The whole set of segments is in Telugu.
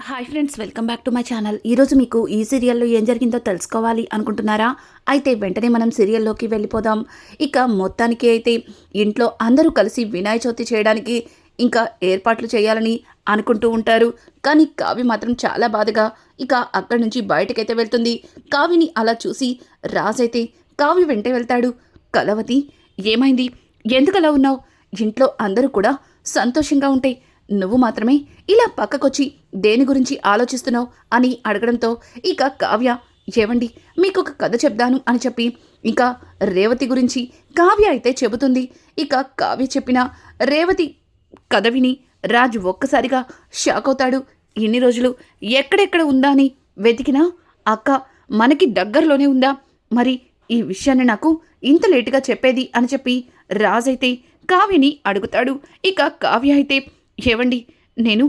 Hi friends, welcome back to my channel. ఈరోజు మీకు ఈ సీరియల్లో ఏం జరిగిందో తెలుసుకోవాలి అనుకుంటున్నారా? అయితే వెంటనే మనం సీరియల్లోకి వెళ్ళిపోదాం. ఇక మొత్తానికి అయితే ఇంట్లో అందరూ కలిసి వినాయక చవితి చేయడానికి ఇంకా ఏర్పాట్లు చేయాలని అనుకుంటూ ఉంటారు. కానీ కావ్య మాత్రం చాలా బాధగా ఇక అక్కడి నుంచి బయటకైతే వెళ్తుంది. కావ్యని అలా చూసి రాజైతే కావ్య వెంటే వెళ్తాడు. కలవతి, ఏమైంది? ఎందుకలా ఉన్నావు? ఇంట్లో అందరూ కూడా సంతోషంగా ఉంటే నువ్వు మాత్రమే ఇలా పక్కకొచ్చి దేని గురించి ఆలోచిస్తున్నావు అని అడగడంతో ఇక కావ్య, ఏవండి మీకు ఒక కథ చెప్దాను అని చెప్పి ఇంకా రేవతి గురించి కావ్య అయితే చెబుతుంది. ఇక కావ్య చెప్పిన రేవతి కథ విని రాజ్ ఒక్కసారిగా షాక్ అవుతాడు. ఇన్ని రోజులు ఎక్కడెక్కడ ఉందా అని వెతికినా అక్క మనకి దగ్గరలోనే ఉందా? మరి ఈ విషయాన్ని నాకు ఇంత లేటుగా చెప్పేది అని చెప్పి రాజైతే కావ్యని అడుగుతాడు. ఇక కావ్య అయితే, ఏవండి నేను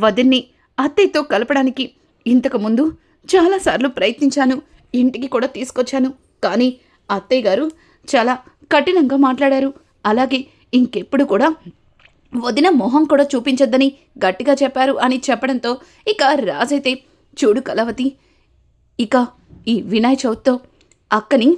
వదిన్ని అత్తయ్యతో కలపడానికి ఇంతకుముందు చాలాసార్లు ప్రయత్నించాను, ఇంటికి కూడా తీసుకొచ్చాను. కానీ అత్తయ్య గారు చాలా కఠినంగా మాట్లాడారు. అలాగే ఇంకెప్పుడు కూడా వదిన మొహం కూడా చూపించొద్దని గట్టిగా చెప్పారు అని చెప్పడంతో ఇక రాజైతే, చూడు కలవతి, ఇక ఈ వినాయక చవితితో అక్కని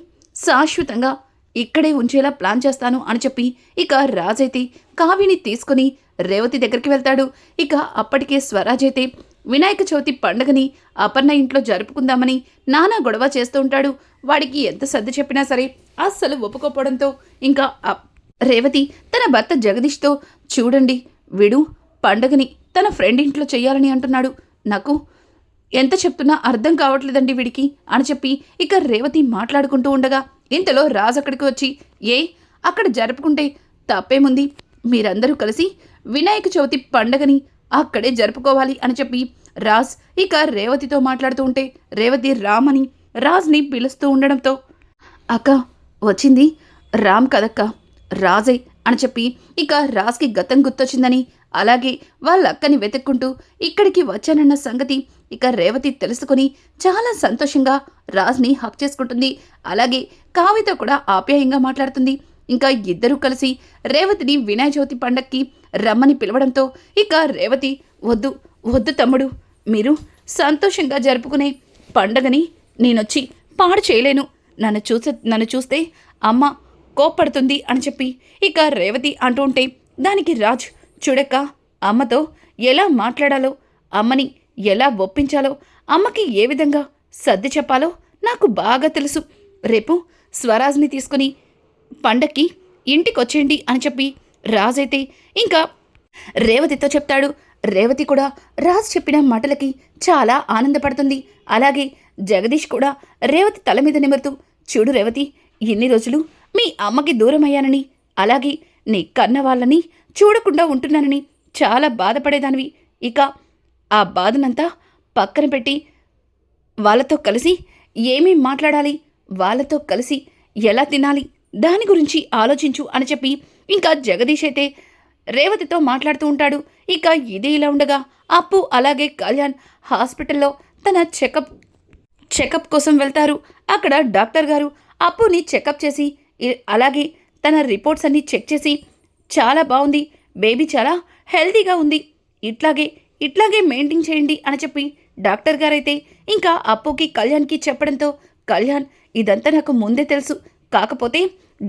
శాశ్వతంగా ఇక్కడే ఉంచేలా ప్లాన్ చేస్తాను అని చెప్పి ఇక రాజైతే కావ్యని తీసుకుని రేవతి దగ్గరికి వెళ్తాడు. ఇక అప్పటికే స్వరాజ్ అయితే వినాయక చవితి పండుగని అపర్ణ ఇంట్లో జరుపుకుందామని నానా గొడవ చేస్తూ ఉంటాడు. వాడికి ఎంత సర్ది చెప్పినా సరే అస్సలు ఒప్పుకోపోవడంతో ఇంకా రేవతి తన భర్త జగదీష్తో, చూడండి వీడు పండుగని తన ఫ్రెండ్ ఇంట్లో చెయ్యాలని అంటున్నాడు, నాకు ఎంత చెప్తున్నా అర్థం కావట్లేదండి వీడికి అని చెప్పి ఇక రేవతి మాట్లాడుకుంటూ ఉండగా ఇంతలో రాజు అక్కడికి వచ్చి, అక్కడ జరుపుకుంటే తప్పేముంది, మీరందరూ కలిసి వినాయక చవితి పండగని అక్కడే జరుపుకోవాలి అని చెప్పి రాజ్ ఇక రేవతితో మాట్లాడుతూ ఉంటే రేవతి రామ్ అని రాజ్ని పిలుస్తూ ఉండడంతో, అక్క వచ్చింది రామ్ కదక్క, రాజే అని చెప్పి ఇక రాజ్కి గతం గుర్తొచ్చిందని అలాగే వాళ్ళ అక్కని వెతుక్కుంటూ ఇక్కడికి వచ్చానన్న సంగతి ఇక రేవతి తెలుసుకుని చాలా సంతోషంగా రాజ్ని హక్ చేసుకుంటుంది. అలాగే కావ్యతో కూడా ఆప్యాయంగా మాట్లాడుతుంది. ఇంకా ఇద్దరూ కలిసి రేవతిని వినాయక చవితి పండక్కి రమ్మని పిలవడంతో ఇక రేవతి, వద్దు వద్దు తమ్ముడు, మీరు సంతోషంగా జరుపుకునే పండగని నేనొచ్చి పాడు చేయలేను, నన్ను చూస్తే అమ్మ కోప్పడుతుంది అని చెప్పి ఇక రేవతి అంటూ ఉంటే దానికి రాజ్, చూడక్క, అమ్మతో ఎలా మాట్లాడాలో, అమ్మని ఎలా ఒప్పించాలో, అమ్మకి ఏ విధంగా సర్ది చెప్పాలో నాకు బాగా తెలుసు. రేపు స్వరాజ్ని తీసుకుని పండక్కి ఇంటికొచ్చేయండి అని చెప్పి రాజైతే ఇంకా రేవతితో చెప్తాడు. రేవతి కూడా రాజ్ చెప్పిన మాటలకి చాలా ఆనందపడుతుంది. అలాగే జగదీష్ కూడా రేవతి తల మీద నిమురుతూ, చూడు రేవతి, ఇన్ని రోజులు మీ అమ్మకి దూరం అయ్యానని అలాగే నీ కన్న వాళ్ళని చూడకుండా ఉంటున్నానని చాలా బాధపడేదానివి. ఇక ఆ బాధనంతా పక్కన పెట్టి వాళ్ళతో కలిసి ఏమేం మాట్లాడాలి, వాళ్ళతో కలిసి ఎలా తినాలి, దాని గురించి ఆలోచించు అని చెప్పి ఇంకా జగదీష్ అయితే రేవతితో మాట్లాడుతూ ఉంటాడు. ఇక ఇది ఇలా ఉండగా అప్పు అలాగే కళ్యాణ్ హాస్పిటల్లో తన చెకప్ కోసం వెళ్తారు. అక్కడ డాక్టర్ గారు అప్పుని చెకప్ చేసి అలాగే తన రిపోర్ట్స్ అన్నీ చెక్ చేసి, చాలా బాగుంది, బేబీ చాలా హెల్తీగా ఉంది, ఇట్లాగే మెయింటైన్ చేయండి అని చెప్పి డాక్టర్ గారైతే ఇంకా అప్పుకి కళ్యాణ్కి చెప్పడంతో, కళ్యాణ్ ఇదంతా నాకు ముందే తెలుసు, కాకపోతే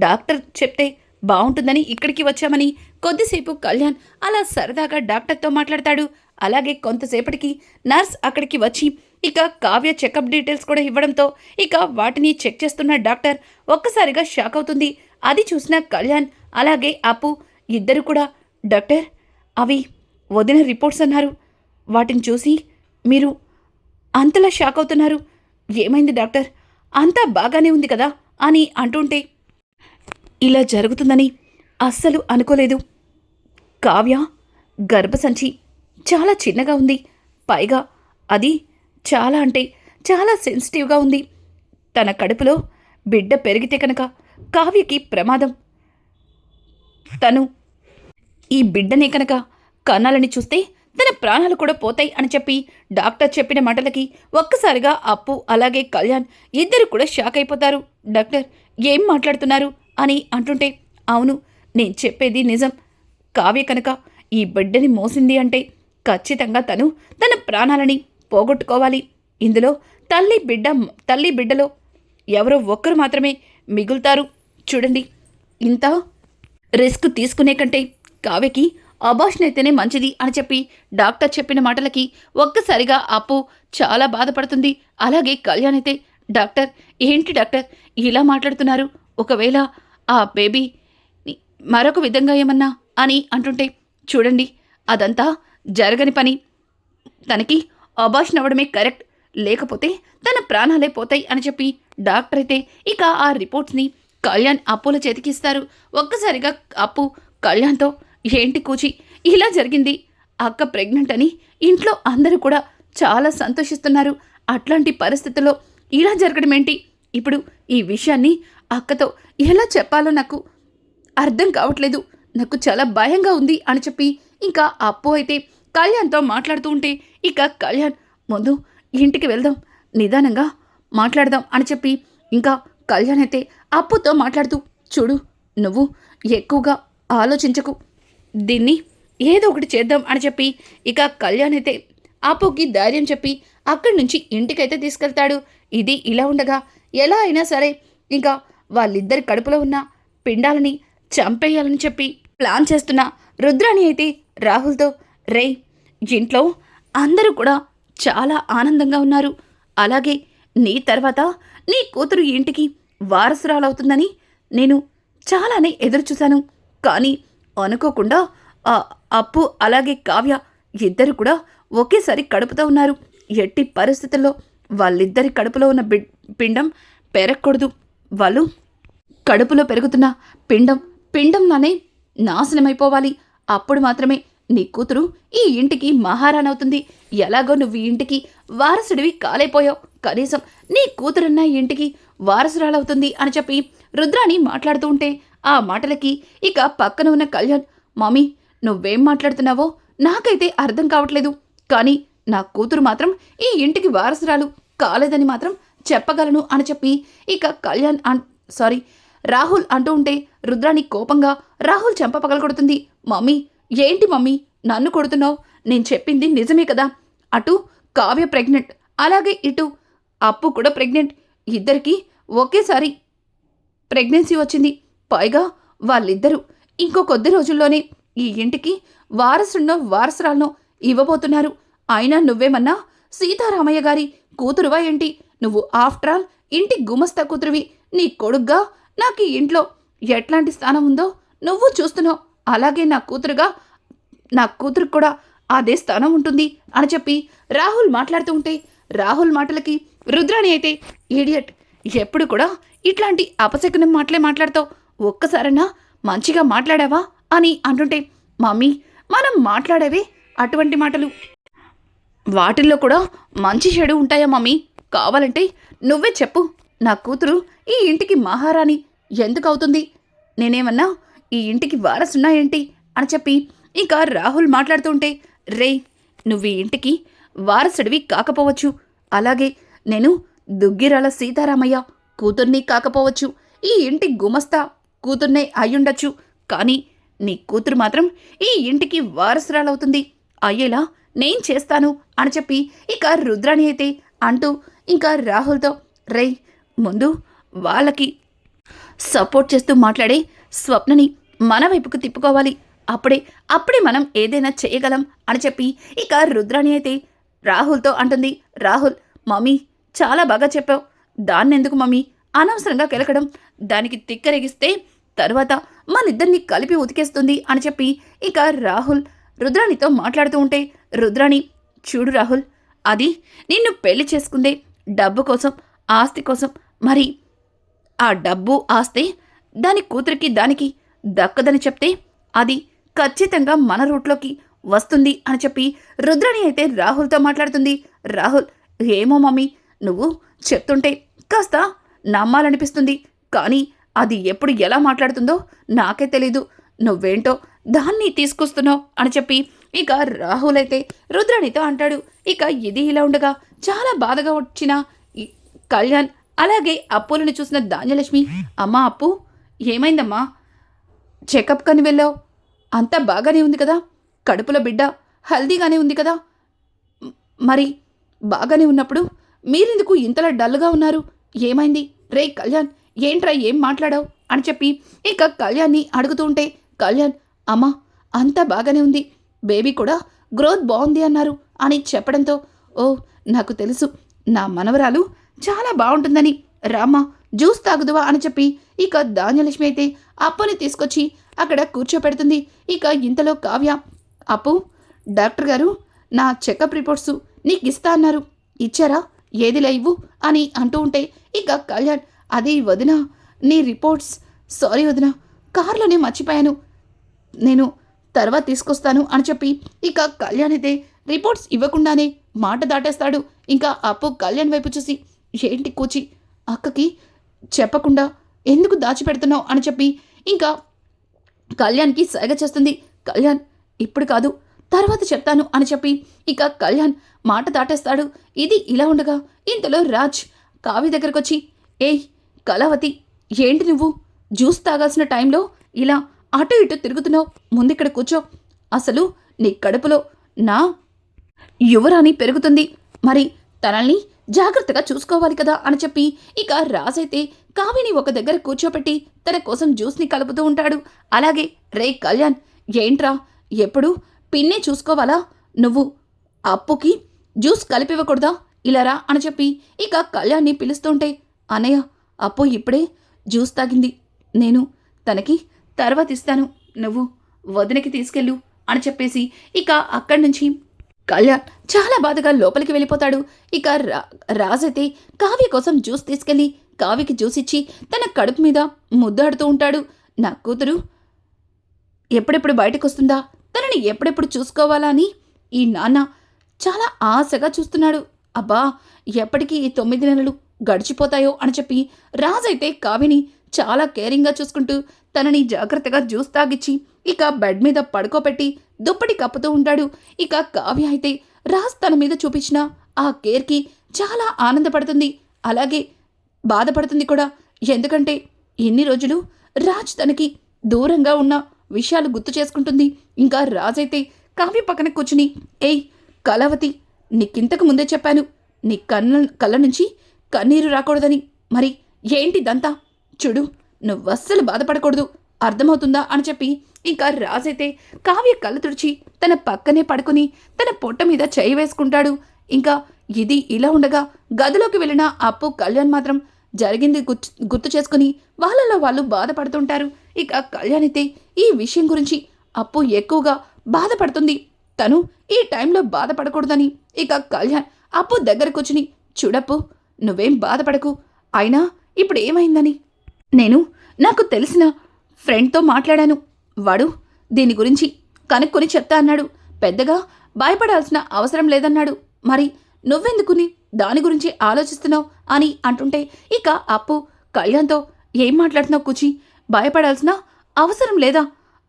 డాక్టర్ చెప్తే బాగుంటుందని ఇక్కడికి వచ్చామని కొద్దిసేపు కళ్యాణ్ అలా సరదాగా డాక్టర్తో మాట్లాడతాడు. అలాగే కొంతసేపటికి నర్స్ అక్కడికి వచ్చి ఇక కావ్య చెకప్ డీటెయిల్స్ కూడా ఇవ్వడంతో ఇక వాటిని చెక్ చేస్తున్న డాక్టర్ ఒక్కసారిగా షాక్ అవుతుంది. అది చూసిన కళ్యాణ్ అలాగే అప్పు ఇద్దరు కూడా, డాక్టర్, అవి వదిన రిపోర్ట్స్ అన్నారు, వాటిని చూసి మీరు అంతలా షాక్ అవుతున్నారు, ఏమైంది డాక్టర్, అంతా బాగానే ఉంది కదా అని అంటుంటే, ఇలా జరుగుతుందని అస్సలు అనుకోలేదు. కావ్య గర్భసంచి చాలా చిన్నగా ఉంది, పైగా అది చాలా అంటే చాలా సెన్సిటివ్గా ఉంది. తన కడుపులో బిడ్డ పెరిగితే కనుక కావ్యకి ప్రమాదం. తను ఈ బిడ్డనే కనుక కన్నాలని చూస్తే తన ప్రాణాలు కూడా పోతాయి అని చెప్పి డాక్టర్ చెప్పిన మాటలకి ఒక్కసారిగా అప్పు అలాగే కళ్యాణ్ ఇద్దరు కూడా షాక్ అయిపోతారు. డాక్టర్, ఏం మాట్లాడుతున్నారు అని అంటుంటే, అవును, నేను చెప్పేది నిజం, కావ్య కనుక ఈ బిడ్డని మోసింది అంటే ఖచ్చితంగా తన ప్రాణాలని పోగొట్టుకోవాలి. ఇందులో తల్లి బిడ్డలో ఎవరో ఒక్కరు మాత్రమే మిగులుతారు. చూడండి, ఇంత రిస్క్ తీసుకునే కంటే కావ్యకి అబార్షన్ అయితేనే మంచిది అని చెప్పి డాక్టర్ చెప్పిన మాటలకి ఒక్కసారిగా అప్పు చాలా బాధపడుతుంది. అలాగే కళ్యాణ్ అయితే, డాక్టర్, ఏంటి డాక్టర్ ఇలా మాట్లాడుతున్నారు? ఒకవేళ ఆ బేబీ మరొక విధంగా ఏమన్నా అని అంటుంటే, చూడండి, అదంతా జరగని పని. తనకి అబార్షన్ అవ్వడమే కరెక్ట్, లేకపోతే తన ప్రాణాలే పోతాయి అని చెప్పి డాక్టర్ అయితే ఇక ఆ రిపోర్ట్స్ని కళ్యాణ్ అప్పుల చేతికిస్తారు. ఒక్కసారిగా అప్పు కళ్యాణ్తో, ఏంటి కూచి ఇలా జరిగింది? అక్క ప్రెగ్నెంట్ అని ఇంట్లో అందరూ కూడా చాలా సంతోషిస్తున్నారు. అట్లాంటి పరిస్థితుల్లో ఇలా జరగడం ఏంటి? ఇప్పుడు ఈ విషయాన్ని అక్కతో ఎలా చెప్పాలో నాకు అర్థం కావట్లేదు. నాకు చాలా భయంగా ఉంది అని చెప్పి ఇంకా అప్పు అయితే కళ్యాణ్తో మాట్లాడుతూ ఉంటే, ఇక కళ్యాణ్, ముందు ఇంటికి వెళ్దాం, నిదానంగా మాట్లాడదాం అని చెప్పి ఇంకా కళ్యాణ్ అయితే అప్పుతో మాట్లాడుతూ, చూడు, నువ్వు ఎక్కువగా ఆలోచించకు, దీన్ని ఏదో ఒకటి చేద్దాం అని చెప్పి ఇక కళ్యాణ్ అయితే అప్పుకి ధైర్యం చెప్పి అక్కడి నుంచి ఇంటికైతే తీసుకెళ్తాడు. ఇది ఇలా ఉండగా ఎలా అయినా సరే ఇంకా వాళ్ళిద్దరి కడుపులో ఉన్న పిండాలని చంపేయాలని చెప్పి ప్లాన్ చేస్తున్న రుద్రాణి అయితే రాహుల్తో, రే, ఇంట్లో అందరూ కూడా చాలా ఆనందంగా ఉన్నారు. అలాగే నీ తర్వాత నీ కూతురు ఇంటికి వారసురాలవుతుందని నేను చాలానే ఎదురుచూశాను. కానీ అనుకోకుండా ఆ అప్పు అలాగే కావ్య ఇద్దరు కూడా ఒకేసారి కడుపుతో ఉన్నారు. ఎట్టి పరిస్థితుల్లో వాళ్ళిద్దరి కడుపులో ఉన్న పిండం పెరగకూడదు. వాళ్ళు కడుపులో పెరుగుతున్న పిండంలానే నాశనమైపోవాలి. అప్పుడు మాత్రమే నీ కూతురు ఈ ఇంటికి మహారాణవుతుంది. ఎలాగో నువ్వు ఈ ఇంటికి వారసుడివి కాలేపోయావు, కనీసం నీ కూతురున్న ఇంటికి వారసురాలవుతుంది అని చెప్పి రుద్రాణి మాట్లాడుతూ ఉంటే, ఆ మాటలకి ఇక పక్కన ఉన్న కళ్యాణ్, మమ్మీ, నువ్వేం మాట్లాడుతున్నావో నాకైతే అర్థం కావట్లేదు, కానీ నా కూతురు మాత్రం ఈ ఇంటికి వారసురాలు కాలేదని మాత్రం చెప్పగలను అని చెప్పి ఇక రాహుల్ అంటూ ఉంటే, రుద్రాణి కోపంగా రాహుల్ చెంప పగలగొడుతుంది. మమ్మీ, ఏంటి మమ్మీ నన్ను కొడుతున్నావు? నేను చెప్పింది నిజమే కదా. అటు కావ్య ప్రెగ్నెంట్, అలాగే ఇటు అప్పు కూడా ప్రెగ్నెంట్. ఇద్దరికి ఒకేసారి ప్రెగ్నెన్సీ వచ్చింది. పైగా వాళ్ళిద్దరూ ఇంకో కొద్ది రోజుల్లోనే ఈ ఇంటికి వారసురాలను ఇవ్వబోతున్నారు. అయినా నువ్వేమన్నా సీతారామయ్య గారి కూతురువా ఏంటి? నువ్వు ఆఫ్టర్ ఆల్ ఇంటి గుమస్తా కూతురువి. నీ కొడుగ్గా నాకు ఈ ఇంట్లో ఎట్లాంటి స్థానం ఉందో నువ్వు చూస్తున్నావు. అలాగే నా కూతురుకు కూడా అదే స్థానం ఉంటుంది అని చెప్పి రాహుల్ మాట్లాడుతూ ఉంటే, రాహుల్ మాటలకి రుద్రాణి అయితే, ఈడియట్, ఎప్పుడు కూడా ఇట్లాంటి అపశకునం మాటలే మాట్లాడతావు, ఒక్కసారైనా మంచిగా మాట్లాడావా అని అంటుంటే, మమ్మీ, మనం మాట్లాడేవే అటువంటి మాటలు, వాటిల్లో కూడా మంచి చెడు ఉంటాయా మమ్మీ? కావాలంటే నువ్వే చెప్పు, నా కూతురు ఈ ఇంటికి మహారాణి ఎందుకు అవుతుంది? నేనేమన్నా ఈ ఇంటికి వారసున్నా ఏంటి అని చెప్పి ఇంకా రాహుల్ మాట్లాడుతూ ఉంటే, రే, నువ్వు ఈ ఇంటికి వారసుడివి కాకపోవచ్చు, అలాగే నేను దుగ్గిరాల సీతారామయ్య కూతుర్ని కాకపోవచ్చు, ఈ ఇంటి గుమస్తా కూతుర్నే అయ్యుండొచ్చు, కానీ నీ కూతురు మాత్రం ఈ ఇంటికి వారసురాలవుతుంది, అయ్యేలా నేను చేస్తాను అని చెప్పి ఇక రుద్రాణి అయితే అంటూ ఇంకా రాహుల్తో, రే, ముందు వాళ్ళకి సపోర్ట్ చేస్తూ మాట్లాడే స్వప్నని మన వైపుకు తిప్పుకోవాలి, అప్పుడే మనం ఏదైనా చేయగలం అని చెప్పి ఇక రుద్రాణి అయితే రాహుల్తో అంటుంది. రాహుల్, మమ్మీ చాలా బాగా చెప్పావు, దాన్నెందుకు మమ్మీ అనవసరంగా కెలకడం, దానికి తిక్కరేగిస్తే తర్వాత మనిద్దరిని కలిపి ఉతికేస్తుంది అని చెప్పి ఇక రాహుల్ రుద్రాణితో మాట్లాడుతూ ఉంటే, రుద్రాణి, చూడు రాహుల్, అది నిన్ను పెళ్లి చేసుకుందే డబ్బు కోసం, ఆస్తి కోసం. మరి ఆ డబ్బు ఆస్తి దాని కూతురికి దానికి దక్కదని చెప్తే అది ఖచ్చితంగా మన రూట్లోకి వస్తుంది అని చెప్పి రుద్రాణి అయితే రాహుల్తో మాట్లాడుతుంది. రాహుల్, ఏమో మమ్మీ, నువ్వు చెప్తుంటే కాస్త నమ్మాలనిపిస్తుంది, కానీ అది ఎప్పుడు ఎలా మాట్లాడుతుందో నాకే తెలీదు, నువ్వేంటో దాన్ని తీసుకొస్తున్నావు అని చెప్పి ఇక రాహుల్ అయితే రుద్రాణితో అంటాడు. ఇక ఇది ఇలా ఉండగా చాలా బాధగా వచ్చిన కళ్యాణ్ అలాగే అప్పులను చూసిన ధాన్యలక్ష్మి, అమ్మా అప్పు, ఏమైందమ్మా? చెకప్ కని వెళ్ళావు, అంతా బాగానే ఉంది కదా? కడుపులో బిడ్డ హెల్తీగానే ఉంది కదా. మరి బాగానే ఉన్నప్పుడు మీరెందుకు ఇంతలా డల్గా ఉన్నారు? ఏమైంది? రే కళ్యాణ్, ఏంట్రా ఏం మాట్లాడావు అని చెప్పి ఇక కళ్యాణ్ని అడుగుతూ ఉంటే కళ్యాణ్, అమ్మా అంతా బాగానే ఉంది, బేబీ కూడా గ్రోత్ బాగుంది అన్నారు అని చెప్పడంతో, ఓ నాకు తెలుసు, నా మనవరాలు చాలా బాగుంటుందని, రామ్మా జ్యూస్ తాగుదువా అని చెప్పి ఇక ధాన్యలక్ష్మి అయితే అప్పుని తీసుకొచ్చి అక్కడ కూర్చోపెడుతుంది. ఇక ఇంతలో కావ్య, అప్పు డాక్టర్ గారు నా చెకప్ రిపోర్ట్స్ నీకు ఇస్తా అన్నారు, ఇచ్చారా? ఏదిలా ఇవ్వు అని అంటూ ఉంటే ఇక కళ్యాణ్, అది వదిన నీ రిపోర్ట్స్, సారీ వదిన, కారులోనే మర్చిపోయాను, నేను తర్వాత తీసుకొస్తాను అని చెప్పి ఇక కళ్యాణ్ అయితే రిపోర్ట్స్ ఇవ్వకుండానే మాట దాటేస్తాడు. ఇంకా అప్పు కళ్యాణ్ వైపు చూసి, ఏంటి కూచి, అక్కకి చెప్పకుండా ఎందుకు దాచిపెడుతున్నావు అని చెప్పి ఇంకా కళ్యాణ్కి సైగ చేస్తుంది. కళ్యాణ్, ఇప్పుడు కాదు తర్వాత చెప్తాను అని చెప్పి ఇక కళ్యాణ్ మాట దాటేస్తాడు. ఇది ఇలా ఉండగా ఇంతలో రాజ్ కావ్య దగ్గరకు వచ్చి, ఏయ్ కళావతి, ఏంటి నువ్వు జ్యూస్ తాగాల్సిన టైంలో ఇలా అటు ఇటు తిరుగుతున్నావు, ముందిక్కడ కూర్చో, అసలు నీ కడుపులో నా యువరాణి పెరుగుతుంది, మరి తనల్ని జాగ్రత్తగా చూసుకోవాలి కదా అని చెప్పి ఇక రాజైతే కావ్యని ఒక దగ్గర కూర్చోపెట్టి తన కోసం జ్యూస్ని కలుపుతూ ఉంటాడు. అలాగే రే కళ్యాణ్, ఏంట్రా ఎప్పుడు పిన్నే చూసుకోవాలా, నువ్వు అప్పుకి జ్యూస్ కలిపివ్వకూడదా, ఇలా రా అని చెప్పి ఇక కళ్యాణ్ని పిలుస్తుంటే, అన్నయ్య అప్పు ఇప్పుడే జ్యూస్ తాగింది, నేను తనకి తర్వాత ఇస్తాను, నువ్వు వదినకి తీసుకెళ్ళు అని చెప్పేసి ఇక అక్కడి నుంచి కళ్యాణ్ చాలా బాధగా లోపలికి వెళ్ళిపోతాడు. ఇక రాజైతే కావ్య కోసం జ్యూస్ తీసుకెళ్ళి కావ్యకి జ్యూస్ ఇచ్చి తన కడుపు మీద ముద్దాడుతూ ఉంటాడు. నా కూతురు ఎప్పుడెప్పుడు బయటకు వస్తుందా, తనని ఎప్పుడెప్పుడు చూసుకోవాలా అని ఈ నాన్న చాలా ఆశగా చూస్తున్నాడు. అబ్బా ఎప్పటికీ ఈ 9 నెలలు గడిచిపోతాయో అని చెప్పి రాజైతే కావ్యని చాలా కేరింగ్గా చూసుకుంటూ తనని జాగ్రత్తగా జ్యూస్ తాగిచ్చి ఇక బెడ్ మీద పడుకోబెట్టి దుప్పటి కప్పుతూ ఉంటాడు. ఇక కావ్య అయితే రాజ్ తన మీద చూపించిన ఆ కేర్కి చాలా ఆనందపడుతుంది, అలాగే బాధపడుతుంది కూడా. ఎందుకంటే ఎన్ని రోజులు రాజ్ తనకి దూరంగా ఉన్న విషయాలు గుర్తు చేసుకుంటుంది. ఇంకా రాజైతే కావ్య పక్కన కూర్చుని, ఏయ్ కళావతి, నీకింతకు ముందే చెప్పాను నీ కళ్ళ నుంచి కన్నీరు రాకూడదని, మరి ఏంటిదంతా, చూడు నువ్వస్సలు బాధపడకూడదు, అర్థమవుతుందా అని చెప్పి ఇంకా రాజైతే కావ్య కళ్ళు తుడిచి తన పక్కనే పడుకుని తన పొట్ట మీద చేయి వేసుకుంటాడు. ఇంకా ఇది ఇలా ఉండగా గదిలోకి వెళ్ళిన అప్పు కళ్యాణ్ మాత్రం జరిగింది గుర్తు చేసుకుని వాళ్ళలో వాళ్ళు బాధపడుతుంటారు. ఇక కళ్యాణ్ అయితే ఈ విషయం గురించి అప్పు ఎక్కువగా బాధపడుతుంది, తను ఈ టైంలో బాధపడకూడదని ఇక కళ్యాణ్ అప్పు దగ్గర కూర్చుని, చూడప్పు నువ్వేం బాధపడకు, అయినా ఇప్పుడు ఏమైందని నేను నాకు తెలిసిన ఫ్రెండ్తో మాట్లాడాను, వాడు దీని గురించి కనుక్కొని చెప్తా అన్నాడు, పెద్దగా భయపడాల్సిన అవసరం లేదన్నాడు, మరి నువ్వెందుకుని దాని గురించి ఆలోచిస్తున్నావు అని అంటుంటే ఇక అప్పు కళ్యాణ్తో, ఏం మాట్లాడుతున్నావు కూచి, భయపడాల్సిన అవసరం లేదా,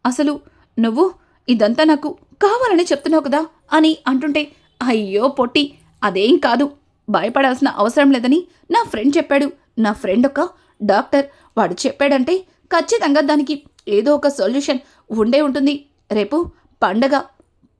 అసలు నువ్వు ఇదంతా నాకు కావాలని చెప్తున్నావు కదా అని అంటుంటే, అయ్యో పొట్టి, అదేం కాదు, భయపడాల్సిన అవసరం లేదని నా ఫ్రెండ్ చెప్పాడు, నా ఫ్రెండ్ ఒక డాక్టర్, వాడు చెప్పాడంటే ఖచ్చితంగా దానికి ఏదో ఒక సొల్యూషన్ ఉండే ఉంటుంది, రేపు పండగ,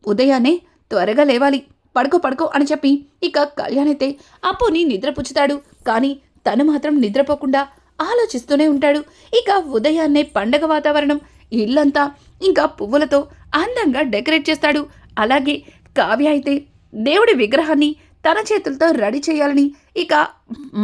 ఉదయాన్నే త్వరగా లేవాలి, పడుకో అని చెప్పి ఇక కళ్యాణ్ అయితే అప్పుని నిద్రపుచ్చుతాడు. కానీ తను మాత్రం నిద్రపోకుండా ఆలోచిస్తూనే ఉంటాడు. ఇక ఉదయాన్నే పండగ వాతావరణం, ఇల్లంతా ఇంకా పువ్వులతో అందంగా డెకరేట్ చేస్తాడు. అలాగే కావ్య అయితే దేవుడి విగ్రహాన్ని తన చేతులతో రెడీ చేయాలని ఇక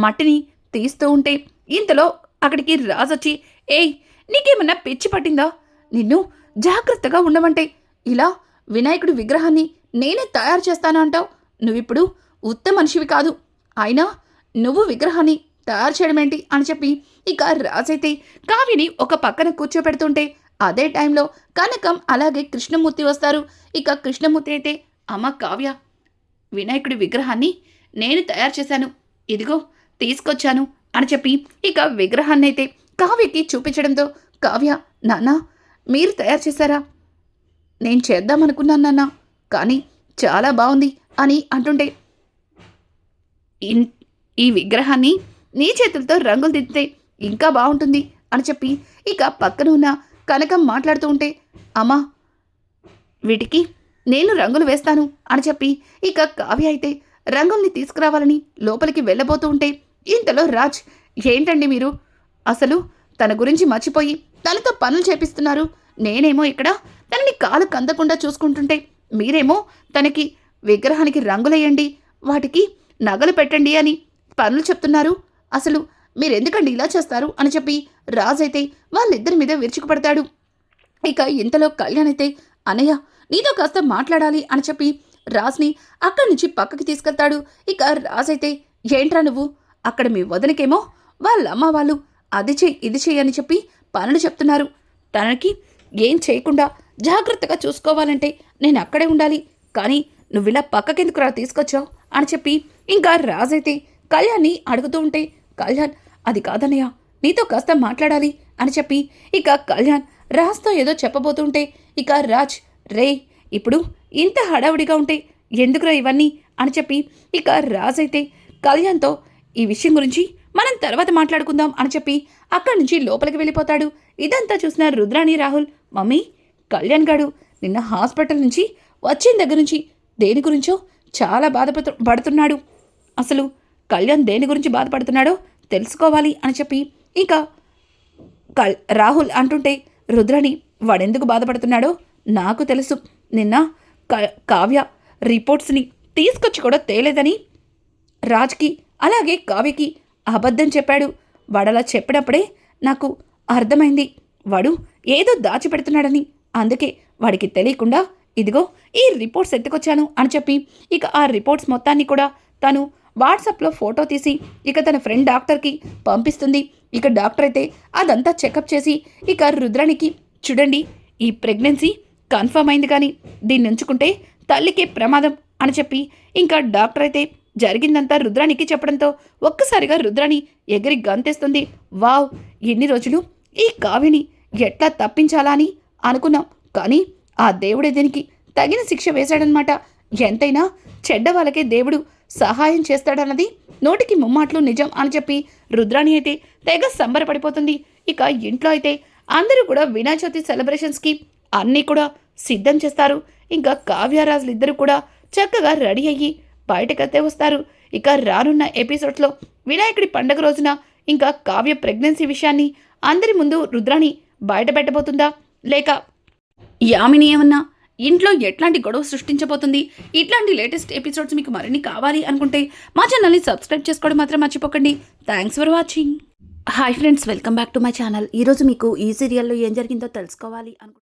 మట్టిని తీస్తూ ఉంటే ఇంతలో అక్కడికి రాజొచ్చి, ఏయ్ నీకేమన్నా పిచ్చి పట్టిందా, నిన్ను జాగ్రత్తగా ఉండమంటే ఇలా వినాయకుడి విగ్రహాన్ని నేనే తయారు చేస్తాను అంటావు, నువ్విప్పుడు ఉత్త మనిషివి కాదు, అయినా నువ్వు విగ్రహాన్ని తయారు చేయడం ఏంటి అని చెప్పి ఇక రాజైతే కావ్యని ఒక పక్కన కూర్చోపెడుతుంటే అదే టైంలో కనకం అలాగే కృష్ణమూర్తి వస్తారు. ఇక కృష్ణమూర్తి అయితే, అమ్మ కావ్య, వినాయకుడి విగ్రహాన్ని నేను తయారు చేశాను, ఇదిగో తీసుకొచ్చాను అని చెప్పి ఇక విగ్రహాన్ని అయితే కావ్యకి చూపించడంతో కావ్య, నాన్న మీరు తయారు చేశారా, నేను చేద్దామనుకున్నాను నాన్న, కానీ చాలా బాగుంది అని అంటుంటే, ఈ విగ్రహాన్ని నీ చేతులతో రంగులు దిద్దితే ఇంకా బాగుంటుంది అని చెప్పి ఇక పక్కన ఉన్న కనకం మాట్లాడుతూ ఉంటే, అమ్మా వీటికి నేను రంగులు వేస్తాను అని చెప్పి ఇక కావ్య అయితే రంగుల్ని తీసుకురావాలని లోపలికి వెళ్ళబోతూ ఉంటే ఇంతలో రాజ్, ఏంటండి మీరు అసలు తన గురించి మర్చిపోయి తనతో పనులు చేపిస్తున్నారు. నేనేమో ఇక్కడ తనని కాలు కందకుండా చూసుకుంటుంటే మీరేమో తనకి విగ్రహానికి రంగులేయండి, వాటికి నగలు పెట్టండి అని పనులు చెప్తున్నారు. అసలు మీరెందుకండి ఇలా చేస్తారు అని చెప్పి రాజ్ అయితే వాళ్ళిద్దరి మీద విరుచుకుపడతాడు. ఇక ఇంతలో కళ్యాణ్ అయితే, అన్నయ్య నీతో కాస్త మాట్లాడాలి అని చెప్పి రాజ్ని అక్కడి నుంచి పక్కకి తీసుకెళ్తాడు. ఇక రాజ్ అయితే, ఏంట్రా నువ్వు, అక్కడ మీ వదనకేమో వాళ్ళమ్మ వాళ్ళు అది చెయ్యి ఇది చెయ్యి అని చెప్పి పనులు చెప్తున్నారు. తనకి ఏం చేయకుండా జాగ్రత్తగా చూసుకోవాలంటే నేను అక్కడే ఉండాలి, కానీ నువ్విలా పక్కకెందుకు రా తీసుకొచ్చావు అని చెప్పి ఇంకా రాజ్ అయితే కళ్యాణ్ని అడుగుతూ ఉంటే, కళ్యాణ్ అది కాదన్నయ్య నీతో కాస్త మాట్లాడాలి అని చెప్పి ఇక కళ్యాణ్ రాజ్తో ఏదో చెప్పబోతుంటే ఇక రాజ్, రే ఇప్పుడు ఇంత హడావుడిగా ఉంటే ఎందుకురా ఇవన్నీ అని చెప్పి ఇక రాజ్ అయితే కళ్యాణ్తో ఈ విషయం గురించి మనం తర్వాత మాట్లాడుకుందాం అని చెప్పి అక్కడి నుంచి లోపలికి వెళ్ళిపోతాడు. ఇదంతా చూసిన రుద్రాణి రాహుల్, మమ్మీ కళ్యాణ్ గాడు నిన్న హాస్పిటల్ నుంచి వచ్చిన దగ్గర నుంచి దేని గురించో చాలా బాధపడుతున్నాడు. అసలు కళ్యాణ్ దేని గురించి బాధపడుతున్నాడో తెలుసుకోవాలి అని చెప్పి ఇక రాహుల్ అంటుంటే, రుద్రాణి వాడెందుకు బాధపడుతున్నాడో నాకు తెలుసు. నిన్న కావ్య రిపోర్ట్స్ని తీసుకొచ్చి కూడా తేలేదని రాజ్కి అలాగే కావ్యకి అబద్ధం చెప్పాడు. వాడలా చెప్పినప్పుడే నాకు అర్థమైంది వాడు ఏదో దాచిపెడుతున్నాడని. అందుకే వాడికి తెలియకుండా ఇదిగో ఈ రిపోర్ట్స్ ఎత్తుకొచ్చాను అని చెప్పి ఇక ఆ రిపోర్ట్స్ మొత్తాన్ని కూడా తను వాట్సాప్లో ఫోటో తీసి ఇక తన ఫ్రెండ్ డాక్టర్కి పంపిస్తుంది. ఇక డాక్టర్ అయితే అదంతా చెకప్ చేసి ఇక రుద్రానికి, చూడండి ఈ ప్రెగ్నెన్సీ కన్ఫర్మ్ అయింది, కానీ దీన్ని ఉంచుకుంటే తల్లికే ప్రమాదం అని చెప్పి ఇంకా డాక్టర్ అయితే జరిగిందంతా రుద్రానికి చెప్పడంతో ఒక్కసారిగా రుద్రాని ఎగిరి గంతేస్తుంది. వావ్, ఎన్ని రోజులు ఈ కావ్యని ఎట్లా తప్పించాలా అని అనుకున్నాం, కానీ ఆ దేవుడే దీనికి తగిన శిక్ష వేశాడనమాట. ఎంతైనా చెడ్డ వాళ్ళకే దేవుడు సహాయం చేస్తాడన్నది నోటికి ముమ్మాట్లు నిజం అని చెప్పి రుద్రాణి అయితే తెగ సంబరపడిపోతుంది. ఇక ఇంట్లో అయితే అందరూ కూడా వినాయక చవితి సెలబ్రేషన్స్కి అన్నీ కూడా సిద్ధం చేస్తారు. ఇంకా కావ్యరాజులు ఇద్దరు కూడా చక్కగా రెడీ అయ్యి బయటకైతే వస్తారు. ఇక రానున్న ఎపిసోడ్స్లో వినాయకుడి పండగ రోజున ఇంకా కావ్య ప్రెగ్నెన్సీ విషయాన్ని అందరి ముందు రుద్రాణి బయట పెట్టబోతుందా, లేక యామిని ఏమన్నా ఇంట్లో ఎట్లాంటి గొడవ సృష్టించబోతుంది? ఇట్లాంటి లేటెస్ట్ ఎపిసోడ్స్ మీకు మరిన్ని కావాలి అనుకుంటే మా ఛానల్ని సబ్స్క్రైబ్ చేసుకోవడం మాత్రం మర్చిపోకండి. Thanks for watching. Hi friends, welcome back to my channel. ఈరోజు మీకు ఈ సీరియల్లో ఏం జరిగిందో తెలుసుకోవాలి అనుకుంటున్నాను.